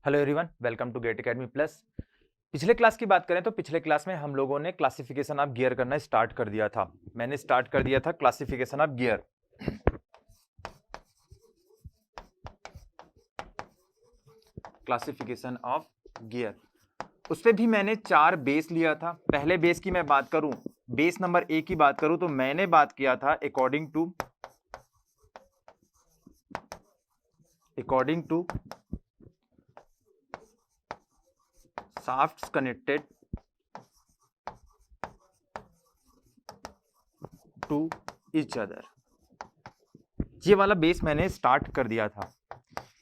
Hello everyone, welcome to GATE academy plus. पिछले class की बात करें तो पिछले क्लास में हम लोगों ने क्लासिफिकेशन ऑफ गियर करना स्टार्ट कर दिया था। मैंने स्टार्ट कर दिया था classification of gear. Classification of gear, उस पे भी मैंने 4 बेस लिया था। पहले बेस की मैं बात करूं, बेस नंबर ए की बात करूं तो मैंने बात किया था according to shafts connected to each other। ये वाला बेस मैंने स्टार्ट कर दिया था।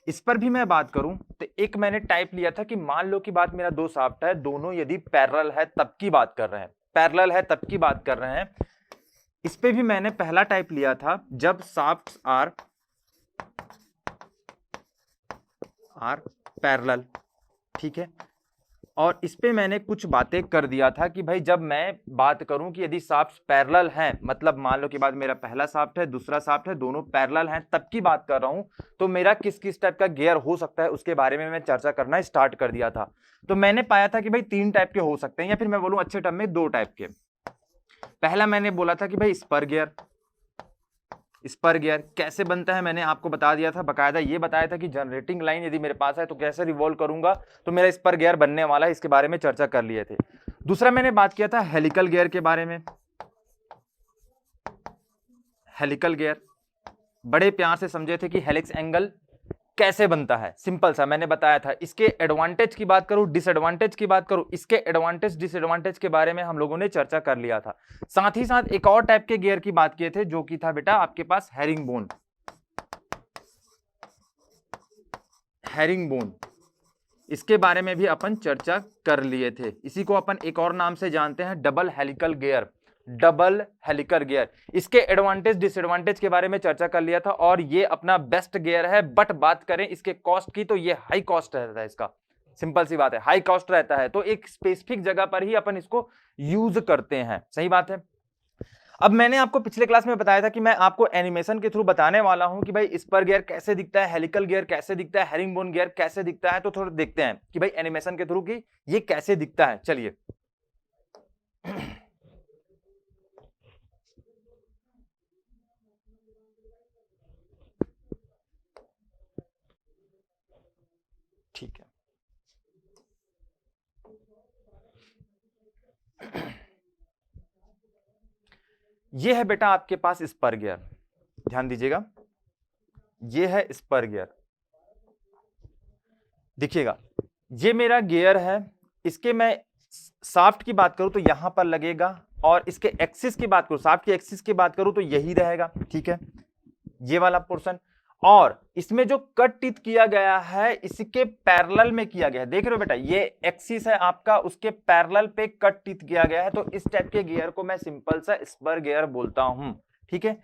इस पर भी मैं बात करूं तो एक मैंने टाइप लिया था कि मान लो कि बात मेरा 2 शाफ्ट है, दोनों यदि पैरेलल है तब की बात कर रहे हैं, पैरेलल है तब की बात कर रहे हैं। इस पे भी मैंने पहला टाइप लिया था जब शाफ्ट्स आर पैरेलल, ठीक है। और इस पे मैंने कुछ बातें कर दिया था कि भाई जब मैं बात करूं कि यदि शाफ्ट्स पैरेलल हैं, मतलब मान लो कि बाद मेरा पहला शाफ्ट है, दूसरा शाफ्ट है, दोनों पैरेलल हैं, तब की बात कर रहा हूं, तो मेरा किस किस टाइप का गियर हो सकता है उसके बारे में मैं चर्चा करना स्टार्ट कर दिया था। तो मैंने पाया था कि भाई 3 टाइप के हो सकते हैं, या फिर मैं बोलूं अच्छे टर्म में 2 टाइप के। पहला मैंने बोला था कि भाई स्पर गियर कैसे बनता है, मैंने आपको बता दिया था, बकायदा ये बताया था कि जनरेटिंग लाइन यदि मेरे पास है तो कैसे रिवॉल्व करूंगा तो मेरा स्पर गियर बनने वाला है, इसके बारे में चर्चा कर लिए थे। दूसरा मैंने बात किया था हेलिकल गियर के बारे में। हेलिकल गियर बड़े प्यार से समझे थे कि हेलिक्स एंगल कैसे बनता है, सिंपल सा मैंने बताया था। इसके एडवांटेज की बात करूं, डिसएडवांटेज की बात करूं, इसके एडवांटेज डिसएडवांटेज के बारे में हम लोगों ने चर्चा कर लिया था। साथ ही साथ एक और टाइप के गियर की बात किए थे जो कि था बेटा आपके पास हैरिंग बोन, इसके बारे में भी अपन चर्चा कर लिए थे। इसी को अपन एक और नाम से जानते हैं double helical gear, double helical gear. इसके एडवांटेज डिसएडवांटेज के बारे में चर्चा कर लिया था और ये अपना बेस्ट गियर है। बट बात करें इसके कॉस्ट की तो ये हाई कॉस्ट रहता है, इसका सिंपल सी बात है, हाई कॉस्ट रहता है। तो एक स्पेसिफिक जगह पर ही अपन इसको यूज करते हैं, सही बात है। अब मैंने आपको पिछले क्लास में बताया था कि मैं आपको एनिमेशन के थ्रू बताने वाला हूं कि भाई स्पर गियर कैसे दिखता है, हेलिकल गियर कैसे दिखता है, हेरिंगबोन गियर कैसे दिखता है। तो थोड़ा देखते हैं कि भाई एनिमेशन के थ्रू कि ये कैसे दिखता है। चलिए ठीक है, ये है बेटा आपके पास स्पर गियर, ध्यान दीजिएगा, ये है स्पर गियर। देखिएगा ये मेरा गियर है, इसके मैं शाफ्ट की बात करूं तो यहां पर लगेगा, और इसके एक्सिस की बात करूं, शाफ्ट की एक्सिस की बात करूं तो यही रहेगा, ठीक है, ये वाला पोर्शन। और इसमें जो कट टिथ किया गया है इसके पैरेलल में किया गया है, देख रहे हो बेटा, ये एक्सिस है आपका, उसके पैरेलल पे कट टिथ किया गया है। तो इस टाइप के गियर को मैं सिंपल सा स्पर गियर बोलता हूं, ठीक है।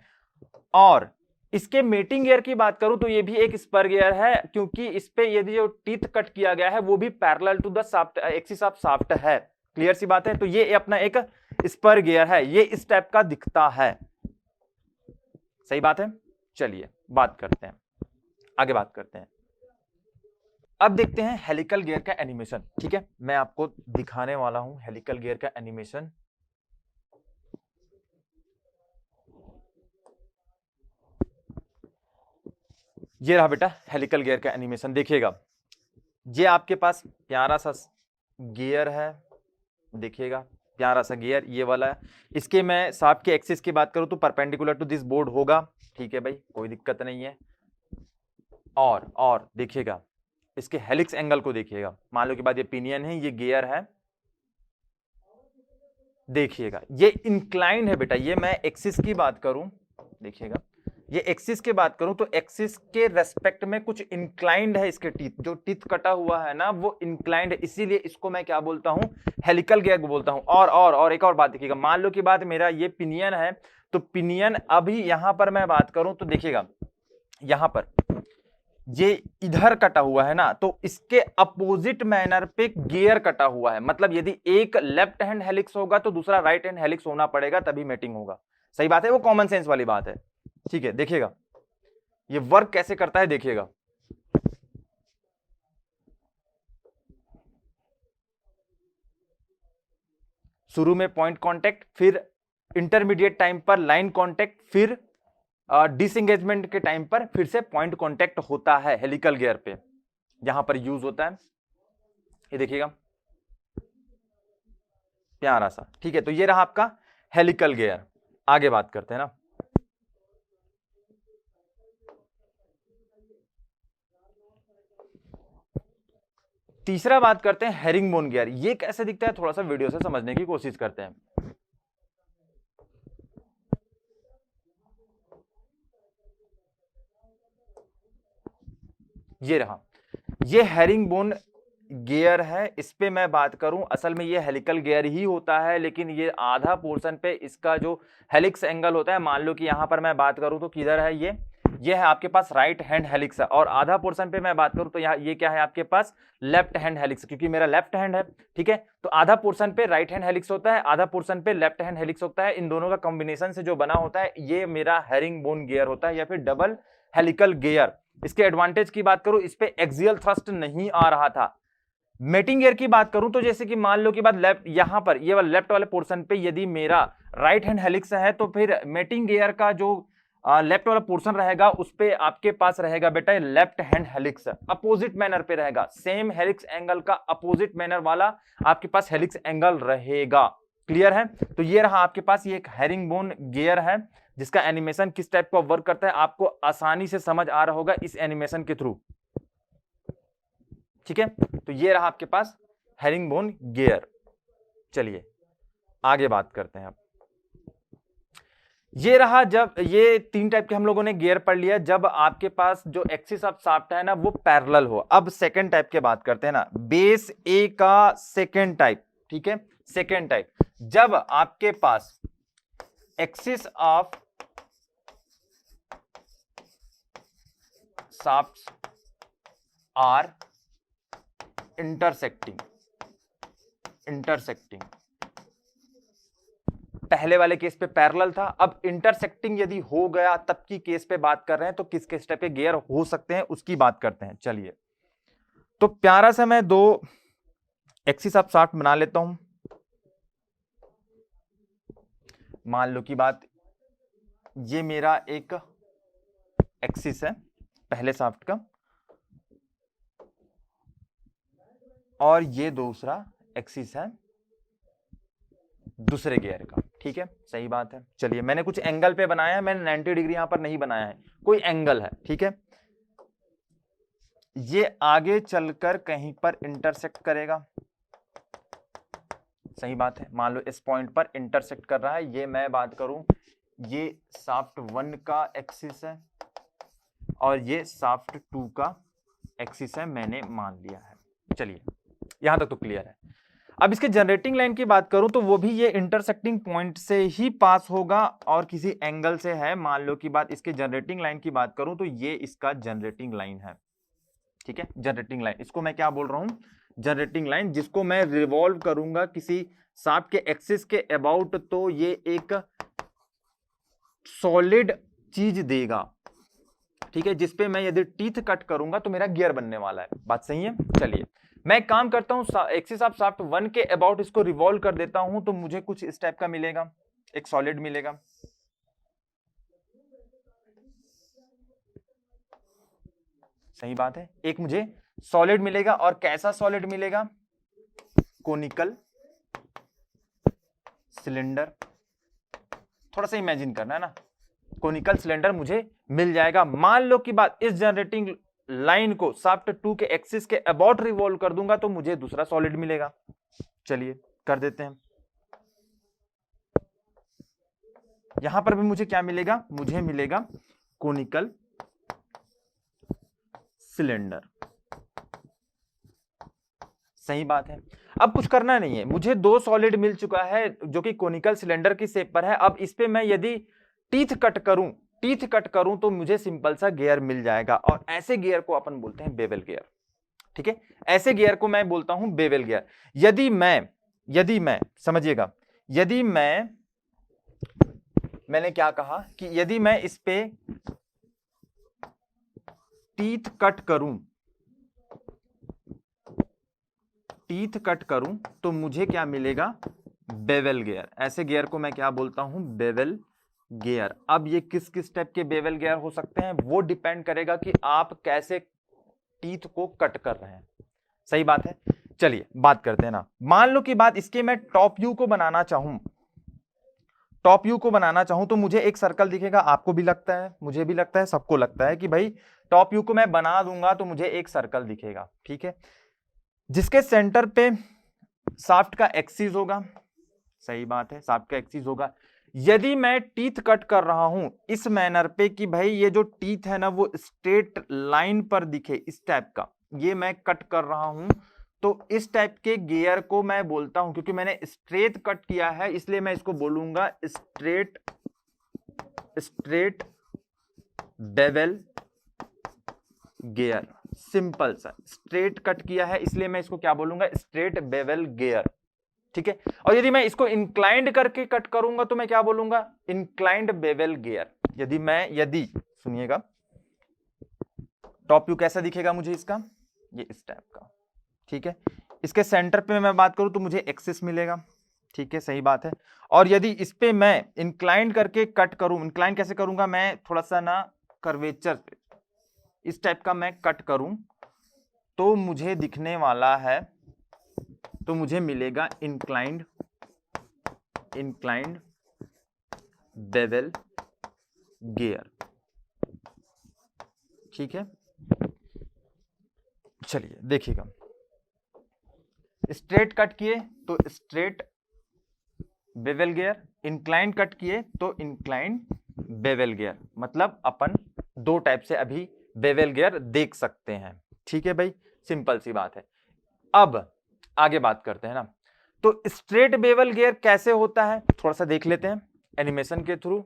और इसके मेटिंग गियर की बात करूं तो ये भी एक स्पर गियर है, क्योंकि इस पे यदि जो टीथ कट किया गया है वो भी parallel to the shaft, axis of shaft है। क्लियर सी बात है। तो ये अपना एक स्पर गियर है, ये इस टाइप का दिखता है, सही बात है। चलिए बात करते हैं, आगे बात करते हैं। अब देखते हैं हेलिकल गियर का एनिमेशन, ठीक है। मैं आपको दिखाने वाला हूं हेलिकल गियर का एनिमेशन। ये रहा बेटा हेलिकल गियर का एनिमेशन, देखिएगा ये आपके पास प्यारा सा गियर है, देखिएगा प्यारा सा गियर ये वाला है। इसके मैं शाफ्ट के एक्सिस की बात करूं तो परपेंडिकुलर टू दिस बोर्ड होगा, ठीक है भाई, कोई दिक्कत नहीं है। और देखिएगा इसके हेलिक्स एंगल को देखिएगा, मान लो के बाद ये पिनियन है, ये गियर है, देखिएगा ये इंक्लाइंड है बेटा। ये मैं एक्सिस की बात करूं, देखिएगा ये एक्सिस की बात करूं तो एक्सिस के रेस्पेक्ट में कुछ इंक्लाइंड है, इसके टीथ, जो टीथ कटा हुआ है ना वो इंक्लाइंड है, इसीलिए इसको मैं क्या बोलता हूं, हेलिकल गियर बोलता हूं। और एक और बात देखिएगा, मान लो की बात मेरा ये पिनियन है, तो पिनियन अभी यहां पर मैं बात करूं तो देखिएगा यहां पर ये इधर कटा हुआ है ना, तो इसके अपोजिट मैनर पे गियर कटा हुआ है। मतलब यदि एक लेफ्ट हैंड हेलिक्स होगा तो दूसरा राइट हैंड हेलिक्स होना पड़ेगा, तभी मैटिंग होगा, सही बात है, वो कॉमन सेंस वाली बात है, ठीक है। देखिएगा ये वर्क कैसे करता है, देखिएगा शुरू में पॉइंट कांटेक्ट, फिर इंटरमीडिएट टाइम पर लाइन कांटेक्ट, फिर डिसएंगेजमेंट के टाइम पर फिर से पॉइंट कांटेक्ट होता है हेलिकल गियर पे, यहां पर यूज होता है। ये देखिएगा प्यारा सा, ठीक है। तो ये रहा आपका हेलिकल गियर। आगे बात करते हैं ना, तीसरा बात करते हैं हेरिंगबोन गियर। ये कैसे दिखता है थोड़ा सा वीडियो से समझने की कोशिश करते हैं। ये रहा, ये हेरिंगबोन गियर है। इस पे मैं बात करूं, असल में ये हेलिकल गियर ही होता है, लेकिन ये आधा पोर्शन पे इसका जो हेलिक्स एंगल होता है, मान लो कि यहां पर मैं बात करूं तो किधर है ये है आपके पास राइट हैंड हेलिक्स है, और आधा पोर्शन पे मैं बात करूं तो यहाँ ये क्या है आपके पास लेफ्ट हैंड हेलिक्स, क्योंकि मेरा लेफ्ट हैंड है, ठीक है। तो आधा पोर्शन पे राइट हैंड हेलिक्स होता है, आधा पोर्शन पे लेफ्ट हैंड हेलिक्स होता है। इन दोनों का कॉम्बिनेशन से जो बना होता है ये मेरा हेरिंगबोन गियर होता है, या फिर डबल हेलिकल गियर। इसके एडवांटेज की बात करूं, इस पे एक्सियल थ्रस्ट नहीं आ रहा था। मेटिंग गियर की बात करूं तो जैसे कि मान लो कि बात लेफ्ट, यहां पर ये वाला लेफ्ट वाले पोर्शन पे यदि मेरा राइट हैंड हेलिक्स है, तो फिर मेटिंग गियर का जो लेफ्ट वाला पोर्शन रहेगा उस पे आपके पास रहेगा बेटा left hand helix, opposite manner पे रहेगा। सेम हेलिक्स एंगल का अपोजिट मैनर वाला आपके पास हेलिक्स एंगल रहेगा। क्लियर है? तो ये रहा आपके पास, ये एक हेरिंगबोन गियर है जिसका एनिमेशन किस टाइप का वर्क करता है आपको आसानी से समझ आ रहा होगा इस एनिमेशन के थ्रू, ठीक है। तो ये रहा आपके पास हेरिंगबोन गियर। चलिए आगे बात करते हैं। अब ये रहा, जब ये तीन टाइप के हम लोगों ने गियर पढ़ लिया, जब आपके पास जो एक्सिस ऑफ शाफ्ट है ना वो पैरेलल हो। अब सेकंड टाइप के बात करते हैं ना, बेस ए का सेकंड टाइप, ठीक है। सेकंड टाइप, जब आपके पास axis of shafts are intersecting, पहले वाले केस पे पैरेलल था, अब इंटरसेक्टिंग यदि हो गया तब की केस पे बात कर रहे हैं, तो किस किस टाइप के गियर हो सकते हैं उसकी बात करते हैं। चलिए, तो प्यारा सा मैं दो एक्सिस ऑफ शाफ्ट बना लेता हूं। मान लो की बात, ये मेरा एक एक्सिस है पहले शाफ्ट का, और ये दूसरा एक्सिस है दूसरे गियर का, ठीक है। सही बात है। चलिए, मैंने कुछ एंगल पे बनाया है, मैंने 90 डिग्री यहां पर नहीं बनाया है, कोई एंगल है, ठीक है। ये आगे चलकर कहीं पर इंटरसेक्ट करेगा, सही बात है। मान लो इस पॉइंट पर इंटरसेक्ट कर रहा है, ये मैं बात करूं, ये शाफ्ट 1 का एक्सिस है और ये शाफ्ट 2 का एक्सिस है, मैंने मान लिया है। चलिए, यहां तक तो क्लियर है। अब इसके जनरेटिंग लाइन की बात करूं तो वो भी ये इंटरसेक्टिंग पॉइंट से ही पास होगा और किसी एंगल से है। मान लो की बात, इसके जनरेटिंग लाइन की बात करूं तो ये इसका जनरेटिंग लाइन है, ठीक है। जनरेटिंग लाइन, इसको मैं क्या बोल रहा हूं, जनरेटिंग लाइन, जिसको मैं रिवॉल्व करूंगा किसी शाफ्ट के एक्सिस के अबाउट, तो ये एक सॉलिड चीज देगा, ठीक है, जिसपे मैं यदि टीथ कट करूंगा तो मेरा गियर बनने वाला है। बात सही है। चलिए, मैं काम करता हूं, एक्सिस ऑफ शाफ्ट 1 के अबाउट इसको रिवॉल्व कर देता हूं, तो मुझे कुछ इस टाइप का मिलेगा, एक सॉलिड मिलेगा। सही बात है, एक मुझे सॉलिड मिलेगा, और कैसा सॉलिड मिलेगा, कोनिकल सिलेंडर। थोड़ा सा इमेजिन करना है ना, कोनिकल सिलेंडर मुझे मिल जाएगा। मान लो की बात, इस जनरेटिंग लाइन को शाफ्ट 2 के एक्सिस के अबाउट रिवॉल्व कर दूंगा तो मुझे दूसरा सॉलिड मिलेगा। चलिए कर देते हैं। यहां पर भी मुझे क्या मिलेगा, मुझे मिलेगा कोनिकल सिलेंडर। सही बात है। अब कुछ करना नहीं है, मुझे दो सॉलिड मिल चुका है जो कि कोनिकल सिलेंडर की शेप पर है। अब इस पे मैं यदि टीथ कट करूं तो मुझे सिंपल सा गियर मिल जाएगा, और ऐसे गियर को अपन बोलते हैं बेवल गियर, ठीक है। ऐसे गियर को मैं बोलता हूं बेवल गियर। यदि मैं समझिएगा, यदि मैंने क्या कहा कि यदि मैं इस पे टीथ कट करूं तो मुझे क्या मिलेगा, बेवल गियर, ऐसे गियर को मैं क्या बोलता हूं, बेवल गियर। अब ये किस किस टाइप के बेवल गियर हो सकते हैं, वो डिपेंड करेगा कि आप कैसे टीथ को कट कर रहे हैं। सही बात है। चलिए बात करते हैं ना, मान लो कि बात इसके मैं टॉप व्यू को बनाना चाहूं, टॉप व्यू को बनाना चाहूं तो मुझे एक सर्कल दिखेगा, आपको भी लगता है, मुझे भी लगता है, सबको लगता है कि भाई टॉप व्यू को मैं बना दूंगा तो मुझे एक सर्कल दिखेगा, ठीक है, जिसके सेंटर पे शाफ्ट का एक्सिस होगा। सही बात है, शाफ्ट का एक्सिस होगा। यदि मैं टीथ कट कर रहा हूं इस मैनर पे कि भाई ये जो टीथ है ना वो स्ट्रेट लाइन पर दिखे, इस टाइप का ये मैं कट कर रहा हूं, तो इस टाइप के गियर को मैं बोलता हूं, क्योंकि मैंने स्ट्रेट कट किया है इसलिए मैं इसको बोलूंगा straight, straight bevel gear. Simple सा, स्ट्रेट कट किया है इसलिए मैं इसको क्या बोलूंगा, स्ट्रेट बेवल गियर, ठीक है। और यदि मैं इसको इंक्लाइंड करके कट करूंगा तो मैं क्या बोलूंगा, इंक्लाइंड बेवल गियर। यदि सुनिएगा, टॉप व्यू कैसा दिखेगा मुझे इसका, ये इस टाइप का, ठीक है। इसके सेंटर पे मैं बात करूं तो मुझे एक्सिस मिलेगा, ठीक है, सही बात है। और यदि इस पे मैं इंक्लाइंड करके कट करूं, इंक्लाइंड कैसे करूंगा, मैं थोड़ा सा ना कर्वेचर पे इस टाइप का मैं कट करूं तो मुझे दिखने वाला है, तो मुझे मिलेगा इंक्लाइंड, इंक्लाइंड बेवल गियर, ठीक है। चलिए देखिएगा, स्ट्रेट कट किए तो straight bevel gear, incline cut किए तो इंक्लाइन बेवल गियर, मतलब अपन दो टाइप से अभी बेवल गियर देख सकते हैं, ठीक है भाई, सिंपल सी बात है। अब आगे बात करते हैं ना, तो स्ट्रेट बेवल गियर कैसे होता है थोड़ा सा देख लेते हैं एनिमेशन के थ्रू।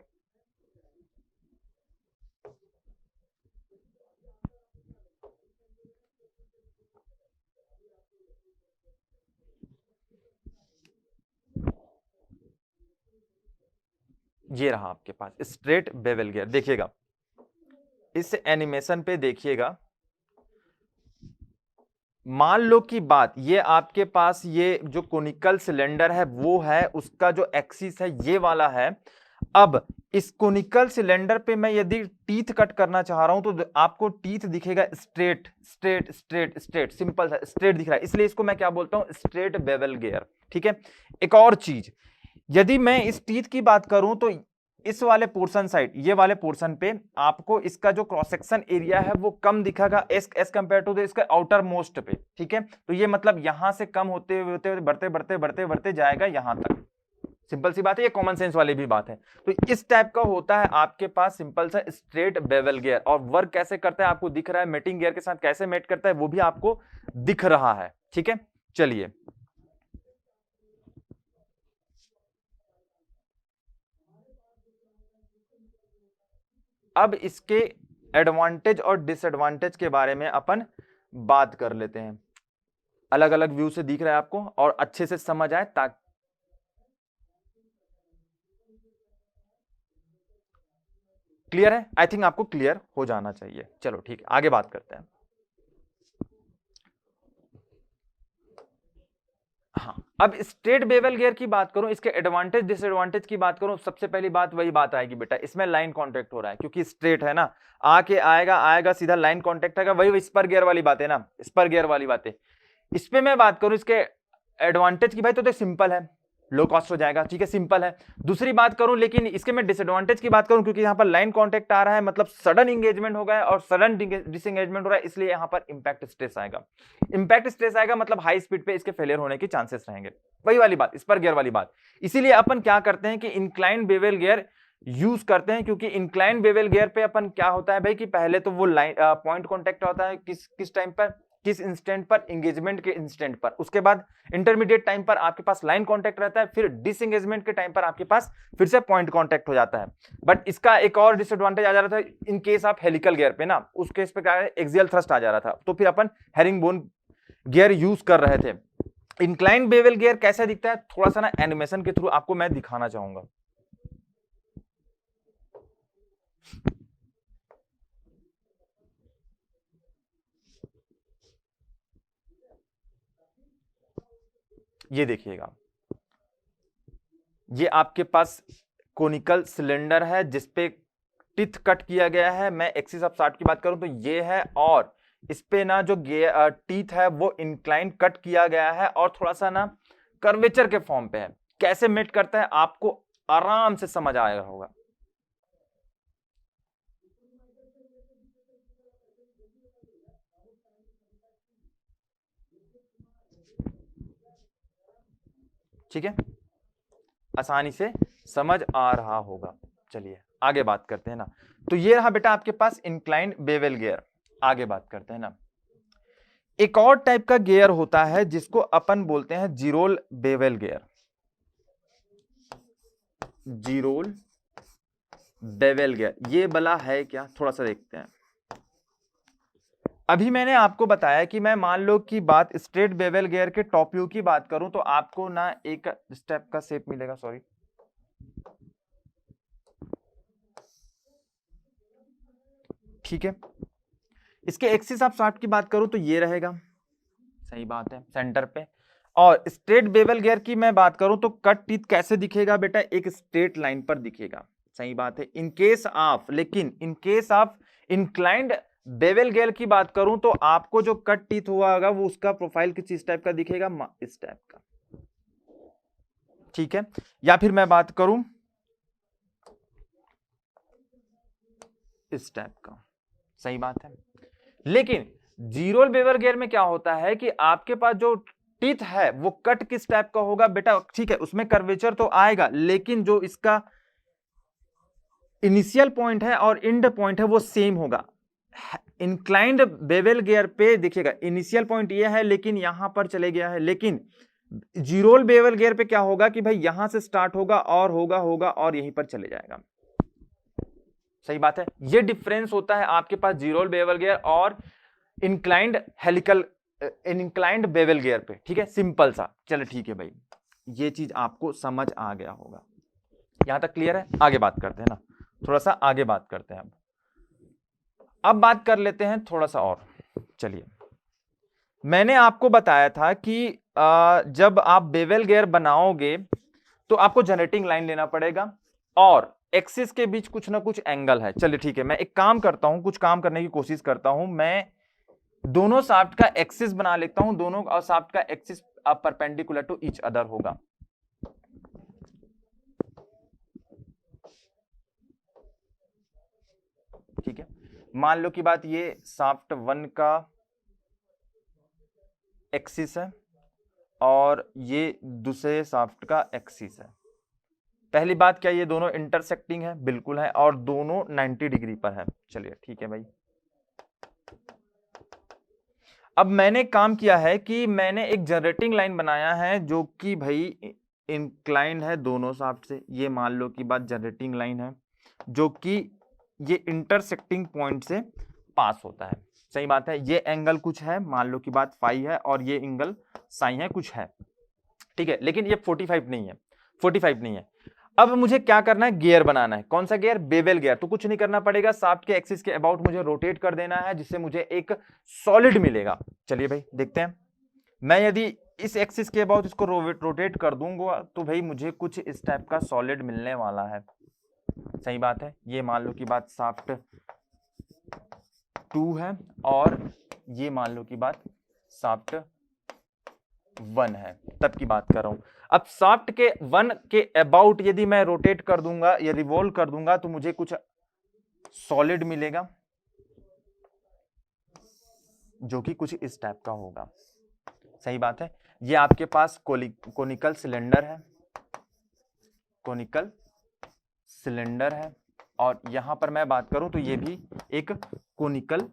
ये रहा आपके पास स्ट्रेट बेवल गियर, देखिएगा इस एनिमेशन पे देखिएगा, मान लो कि बात ये आपके पास ये जो कोनिकल सिलेंडर है वो है, उसका जो एक्सिस है ये वाला है। अब इस कोनिकल सिलेंडर पे मैं यदि टीथ कट करना चाह रहा हूं तो आपको टीथ दिखेगा straight straight straight straight, simple सा स्ट्रेट दिख रहा है, इसलिए इसको मैं क्या बोलता हूं, स्ट्रेट बेवल गियर, ठीक है। एक और चीज, यदि मैं इस टीथ की बात करूं तो इस वाले पोर्शन साइड, ये वाले पोर्शन पे आपको इसका जो क्रॉस सेक्शन एरिया है वो कम दिखेगा एस एस कंपेयर टू इसका आउटर मोस्ट पे, ठीक है। तो ये मतलब यहां से कम होते होते बढ़ते बढ़ते बढ़ते बढ़ते जाएगा यहां तक, सिंपल सी बात है, ये कॉमन सेंस वाली भी बात है। तो इस टाइप का होता है आपके पास सिंपल सा स्ट्रेट बेवल गियर, और वर्क कैसे करता है आपको दिख रहा है, मेटिंग गियर के साथ कैसे मेट करता है वो भी आपको दिख रहा है, ठीक है। चलिए अब इसके एडवांटेज और डिसएडवांटेज के बारे में अपन बात कर लेते हैं, अलग अलग व्यू से दिख रहा है आपको और अच्छे से समझ आए, ताकि क्लियर है, आई थिंक आपको क्लियर हो जाना चाहिए। चलो ठीक है, आगे बात करते हैं। हाँ, अब स्ट्रेट बेवल गियर की बात करूं, इसके एडवांटेज डिसएडवांटेज की बात करूं, सबसे पहली बात वही बात आएगी बेटा, इसमें लाइन कांटेक्ट हो रहा है क्योंकि स्ट्रेट है ना, आके आएगा आएगा सीधा लाइन कांटेक्ट आएगा, वही स्पर गियर वाली बात है ना, स्पर गियर वाली बात है। इस पे मैं बात करूं इसके एडवांटेज की भाई, तो सिंपल है, लो कॉस्ट हो जाएगा, ठीक है, सिंपल है। दूसरी बात करूं लेकिन इसके मैं डिसएडवांटेज की बात करूं, क्योंकि यहां पर लाइन कांटेक्ट आ रहा है, मतलब सडन इंगेजमेंट हो गया और सडन डिसएंगेजमेंट हो रहा है, इसलिए यहां पर इंपैक्ट स्ट्रेस आएगा, इंपैक्ट स्ट्रेस आएगा, मतलब हाई स्पीड पे इसके फेलियर होने के चांसेस रहेंगे, वही वाली बात, स्पर गियर वाली बात। इसीलिए अपन क्या करते हैं कि इंक्लाइन बेवल गियर यूज करते हैं, क्योंकि इंक्लाइन बेवल गियर पे अपन क्या होता है भाई कि पहले तो वो लाइन पॉइंट कांटेक्ट होता है किस टाइम पर, किस इंस्टेंट पर, एंगेजमेंट के इंस्टेंट पर, उसके बाद इंटरमीडिएट टाइम पर आपके पास लाइन कांटेक्ट रहता है, फिर डिसएंगेजमेंट के टाइम पर आपके पास फिर से पॉइंट कांटेक्ट हो जाता है। बट इसका एक और डिसएडवांटेज आ जा रहा था इन केस आप हेलिकल गियर पे ना, उस केस पे क्या है, एक्सियल थ्रस्ट आ जा रहा था, तो फिर अपन हेरिंगबोन गियर यूज कर रहे थे। इंक्लाइन बेवल गियर कैसा दिखता है थोड़ा सा ना एनिमेशन के थ्रू आपको मैं दिखाना चाहूंगा। ये देखिएगा, ये आपके पास कोनिकल सिलेंडर है जिसपे टिथ कट किया गया है। मैं एक्सिस ऑफ शाफ्ट की बात करूं तो ये है, और इस पे ना जो टीथ है वो इंक्लाइन कट किया गया है और थोड़ा सा ना कर्वेचर के फॉर्म पे है। कैसे मेट करता है आपको आराम से समझ आएगा होगा। ठीक है, आसानी से समझ आ रहा होगा। चलिए आगे बात करते हैं ना। तो ये रहा बेटा आपके पास इंक्लाइंड बेवल गियर। आगे बात करते हैं ना। एक और टाइप का गियर होता है जिसको अपन बोलते हैं जीरोल बेवल गियर। जीरोल बेवल गियर ये बला है क्या, थोड़ा सा देखते हैं। अभी मैंने आपको बताया कि मैं मान लो कि बात स्ट्रेट बेवल गियर के टॉप व्यू की बात करूं तो आपको ना एक स्टेप का शेप मिलेगा, सॉरी, ठीक है। इसके एक्सिस ऑफ शाफ्ट की बात करूं तो ये रहेगा, सही बात है, सेंटर पे। और स्ट्रेट बेवल गियर की मैं बात करूं तो कट टीथ कैसे दिखेगा बेटा, एक स्ट्रेट लाइन पर दिखेगा, सही बात है। इन केस ऑफ, लेकिन in case of inclined bevel gear की बात करूं तो आपको जो कट टीथ हुआ होगा वो उसका प्रोफाइल किस इस टाइप का दिखेगा, इस टाइप का, ठीक है। या फिर मैं बात करूं इस टाइप का, सही बात है। लेकिन जीरोल बेवल गियर में क्या होता है कि आपके पास जो टीथ है वो कट किस टाइप का होगा बेटा, ठीक है, उसमें कर्वेचर तो आएगा लेकिन जो इसका इनिशियल पॉइंट है और एंड पॉइंट है वो सेम होगा। इंक्लाइंड बेवल गियर पे देखिएगा इनिशियल पॉइंट ये है लेकिन यहां पर चले गया है, लेकिन जीरोल बेवल गियर पे क्या होगा कि भाई यहां से स्टार्ट होगा और होगा और यहीं पर चले जाएगा, सही बात है। ये डिफरेंस होता है आपके पास जीरोल बेवल गियर और inclined helical inclined bevel gear पे, ठीक है, सिंपल सा। चलो ठीक है भाई, ये चीज आपको समझ आ गया होगा, यहां तक क्लियर है। आगे बात करते हैं ना, थोड़ा सा आगे बात करते हैं। अब बात कर लेते हैं थोड़ा सा और। चलिए, मैंने आपको बताया था कि जब आप बेवल गियर बनाओगे तो आपको जनरेटिंग लाइन लेना पड़ेगा और एक्सिस के बीच कुछ ना कुछ एंगल है। चलिए ठीक है, मैं एक काम करता हूं, कुछ काम करने की कोशिश करता हूं। मैं दोनों शाफ्ट का एक्सिस बना लेता हूं, दोनों शाफ्ट का axis perpendicular to each other होगा। ठीक है, मान लो कि बात ये शाफ्ट 1 का एक्सिस है और ये दूसरे शाफ्ट का एक्सिस है। पहली बात, क्या ये दोनों इंटरसेक्टिंग है, बिल्कुल है, और दोनों 90 डिग्री पर है। चलिए ठीक है भाई, अब मैंने काम किया है कि मैंने एक जनरेटिंग लाइन बनाया है जो कि भाई इंक्लाइंड है दोनों शाफ्ट से। ये मान लो कि बात जनरेटिंग लाइन है जो कि ये इंटरसेक्टिंग पॉइंट से पास होता है, सही बात है। ये एंगल कुछ है, मान लो कि बात फाई है और ये एंगल साई है, कुछ है, ठीक है, लेकिन ये 45 नहीं है, 45 नहीं है। अब मुझे क्या करना है, गियर बनाना है। कौन सा गियर, बेवल गियर। तो कुछ नहीं करना पड़ेगा, शाफ्ट के एक्सिस के अबाउट मुझे रोटेट कर देना है जिससे मुझे एक सॉलिड मिलेगा। चलिए भाई देखते हैं, मैं यदि इस एक्सिस के अबाउट इसको रोटेट कर दूंगा तो भाई मुझे कुछ इस टाइप का सॉलिड मिलने वाला है, सही बात है। ये मान लो कि बात शाफ्ट 2 है और ये मान लो कि बात शाफ्ट 1 है, तब की बात कर रहा हूं। अब शाफ्ट के 1 के अबाउट यदि मैं रोटेट कर दूंगा या रिवॉल्व कर दूंगा तो मुझे कुछ सॉलिड मिलेगा जो कि कुछ इस टाइप का होगा, सही बात है। ये आपके पास कोनिकल सिलेंडर है, कोनिकल सिलेंडर है, और यहां पर मैं बात करूं तो ये भी एक कोनिकल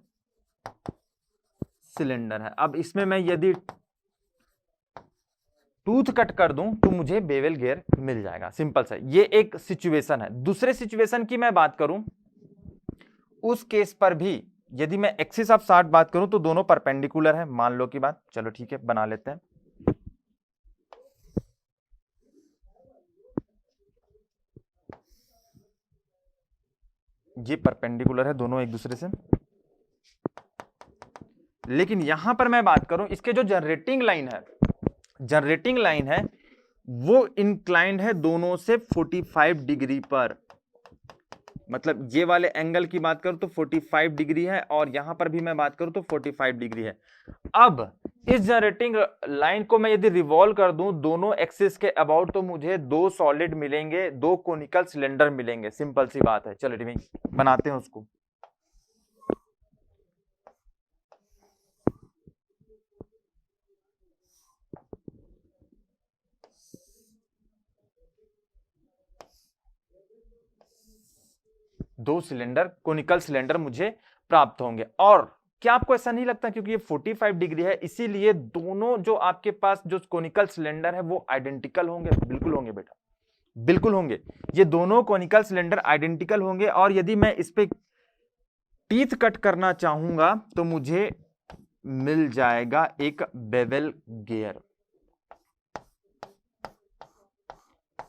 सिलेंडर है। अब इसमें मैं यदि टूथ कट कर दूं तो मुझे बेवल गियर मिल जाएगा, सिंपल सा। ये एक सिचुएशन है। दूसरे सिचुएशन की मैं बात करूं, उस केस पर भी यदि मैं एक्सिस ऑफ शाफ्ट बात करूं तो दोनों परपेंडिकुलर है, मान लो की बात। चलो ठीक है, बना लेते हैं। ये परपेंडिकुलर है दोनों एक दूसरे से, लेकिन यहां पर मैं बात करूं इसके जो जनरेटिंग लाइन है, जनरेटिंग लाइन है वो इंक्लाइंड है दोनों से 45 डिग्री पर। मतलब ये वाले एंगल की बात करूं तो 45 डिग्री है और यहां पर भी मैं बात करूं तो 45 डिग्री है। अब इस जनरेटिंग लाइन को मैं यदि रिवॉल्व कर दूं दोनों एक्सिस के अबाउट तो मुझे दो सॉलिड मिलेंगे, दो कोनिकल सिलेंडर मिलेंगे। सिंपल सी बात है। चलिए बनाते हैं उसको। दो सिलेंडर कोनिकल सिलेंडर मुझे प्राप्त होंगे। और क्या आपको ऐसा नहीं लगता क्योंकि ये 45 डिग्री है इसीलिए दोनों जो आपके पास जो कोनिकल सिलेंडर है वो आइडेंटिकल होंगे? बिल्कुल होंगे बेटा, बिल्कुल होंगे। ये दोनों कोनिकल सिलेंडर आइडेंटिकल होंगे और यदि मैं इस पे टीथ कट करना चाहूंगा तो मुझे मिल जाएगा एक बेवल गियर।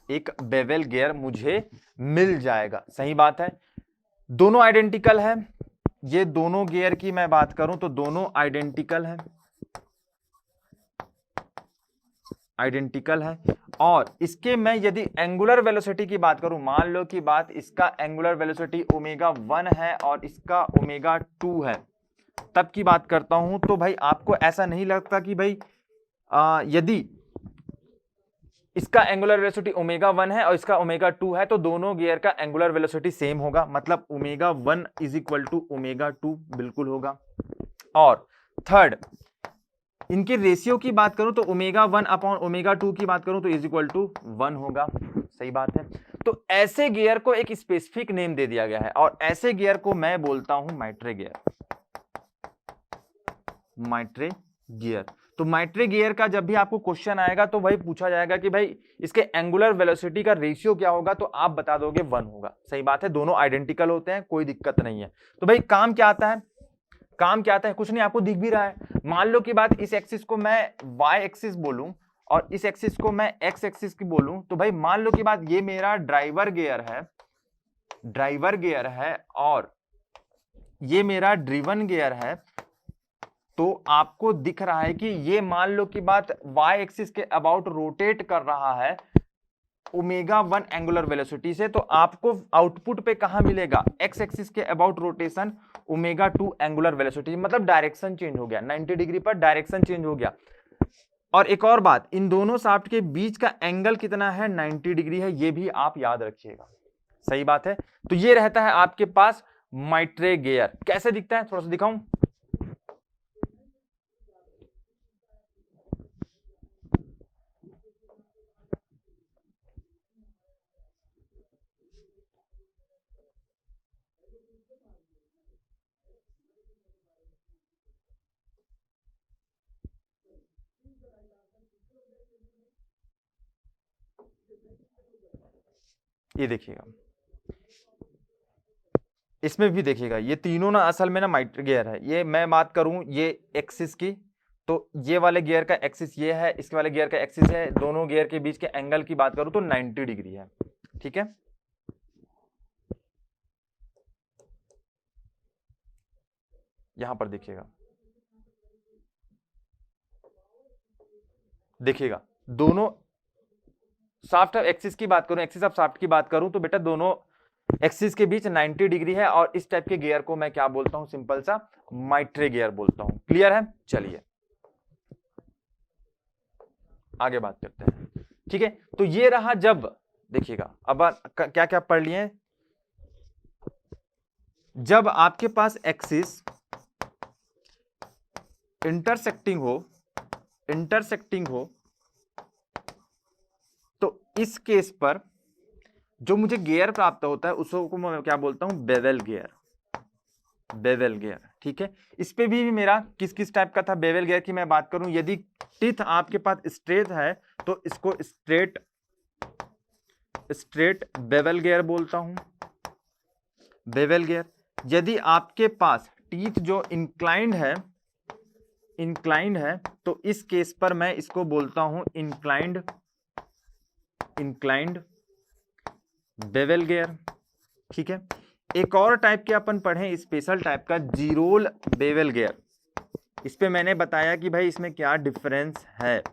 एक बेवल गियर मुझे मिल जाएगा। सही बात है, दोनों आइडेंटिकल है। ये दोनों गियर की मैं बात करूं तो दोनों आइडेंटिकल है, आइडेंटिकल है। और इसके मैं यदि एंगुलर वेलोसिटी की बात करूं, मान लो कि बात इसका एंगुलर वेलोसिटी ओमेगा 1 है और इसका ओमेगा 2 है, तब की बात करता हूं तो भाई आपको ऐसा नहीं लगता कि भाई यदि इसका एंगुलर वेलोसिटी ओमेगा 1 है और इसका ओमेगा 2 है तो दोनों गियर का एंगुलर वेलोसिटी सेम होगा, मतलब omega 1 is equal to omega 2 बिल्कुल होगा। और थर्ड, इनके रेशियो की बात करूं तो ओमेगा 1 अपॉन ओमेगा 2 की बात करूं तो इज इक्वल टू 1 होगा। सही बात है। तो ऐसे गियर को एक स्पेसिफिक नेम दे दिया गया है और ऐसे गियर को मैं बोलता हूं माइट्रे गियर। माइट्रे गियर। तो माइट्रे गियर का जब भी आपको क्वेश्चन आएगा तो भाई पूछा जाएगा कि भाई इसके एंगुलर वेलोसिटी का रेशियो क्या होगा, तो आप बता दोगे 1 होगा। सही बात है, दोनों आइडेंटिकल होते हैं, कोई दिक्कत नहीं है। तो भाई काम क्या आता है? काम क्या आता है? कुछ नहीं, आपको दिख भी रहा है। मान लो कि बात इस एक्सिस को मैं वाई एक्सिस बोलूं और इस एक्सिस को मैं एक्स एक्सिस की बोलूं, तो भाई मान लो कि बात ये मेरा ड्राइवर गियर है, ड्राइवर गियर है और ये मेरा ड्रिवन गियर है। तो आपको दिख रहा है कि ये मान लो कि बात y एक्सिस के अबाउट रोटेट कर रहा है ओमेगा 1 एंगुलर वेलोसिटी से, तो आपको आउटपुट पे कहां मिलेगा? x एक्सिस के about rotation omega 2 angular velocity, मतलब डायरेक्शन चेंज हो गया, 90 डिग्री पर डायरेक्शन चेंज हो गया। और एक और बात, इन दोनों शाफ्ट के बीच का एंगल कितना है? 90 डिग्री है, ये भी आप याद रखिएगा। सही बात है। तो ये रहता है आपके पास माइट्रे गियर। कैसे दिखता है थोड़ा सा दिखाऊं? ये देखिएगा, इसमें भी देखिएगा, ये तीनों ना असल में ना माइट्रे गियर है। ये मैं बात करूं ये एक्सिस की, तो ये वाले गियर का एक्सिस ये है, इसके वाले गियर का एक्सिस है, दोनों गियर के बीच के एंगल की बात करूं तो 90 डिग्री है। ठीक है, यहां पर देखिएगा, देखिएगा दोनों शाफ्ट ऑफ एक्सिस की बात करूं, एक्सिस ऑफ शाफ्ट की बात करूं तो बेटा दोनों एक्सिस के बीच 90 डिग्री है और इस टाइप के गियर को मैं क्या बोलता हूं? सिंपल सा माइट्रे गियर बोलता हूं। क्लियर है? चलिए आगे बात करते हैं। ठीक है, तो ये रहा। जब देखिएगा अब क्या क्या पढ़ लिए, जब आपके पास एक्सिस इंटरसेक्टिंग हो तो इस केस पर जो मुझे गियर प्राप्त होता है उसको मैं क्या बोलता हूं? Bevel gear. Bevel gear. ठीक है, इस पे भी मेरा किस किस टाइप का था बेवल गियर की मैं बात करूं, यदि टीथ आपके पास स्ट्रेट है तो इसको स्ट्रेट बेवल गियर बोलता हूं, बेवल गियर। यदि आपके पास टीथ जो इंक्लाइंड है तो इस केस पर मैं इसको बोलता हूं इंक्लाइंड बेवल गियर। ठीक है, एक और टाइप के अपन पढ़े स्पेशल टाइप का जीरोल बेवल गियर। इस पे मैंने बताया कि भाई इसमें क्या डिफरेंस है।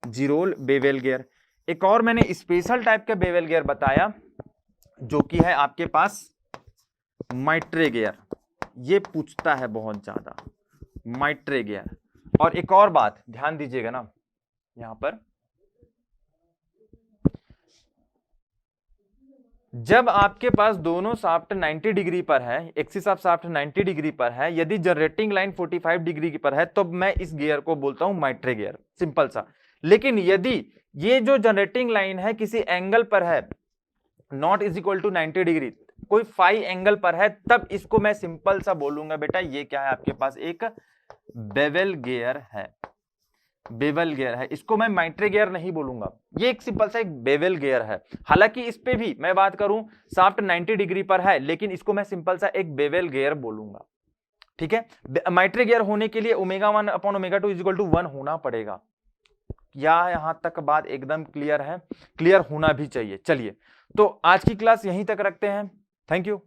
जीरोल बेवल गियर, एक और मैंने स्पेशल टाइप का बेवल गियर बताया जो कि है आपके पास माइट्रे गियर। ये पूछता है बहुत ज्यादा, माइट्रे गियर। और एक और बात ध्यान दीजिएगा ना, यहां पर जब आपके पास दोनों शाफ्ट 90 डिग्री पर है, एक्सिस ऑफ शाफ्ट 90 डिग्री पर है, यदि जनरेटिंग लाइन 45 डिग्री पर है, तो मैं इस गियर को बोलता हूं माइट्रे गियर, सिंपल सा। लेकिन यदि ये जो जनरेटिंग लाइन है किसी एंगल पर है, not is equal to 90 degree, कोई फाई एंगल पर है, तब इसको मैं सिंपल सा बोलूंगा बेटा ये क्या है आपके पास एक बेवल गियर है, बेवल गियर है। इसको मैं माइट्रे गियर नहीं बोलूंगा, ये एक सिंपल सा एक बेवल गियर है। हालांकि इस पे भी मैं बात करूं शाफ्ट 90 डिग्री पर है, लेकिन इसको मैं सिंपल सा एक बेवल गियर बोलूंगा, ठीक है। माइट्रे गियर होने के लिए ω1 अपॉन ω2 इज इक्वल टू 1 होना पड़ेगा। या यहां तक बात एकदम क्लियर है? क्लियर होना भी चाहिए। चलिए, तो आज की क्लास यहीं तक रखते हैं। Thank you.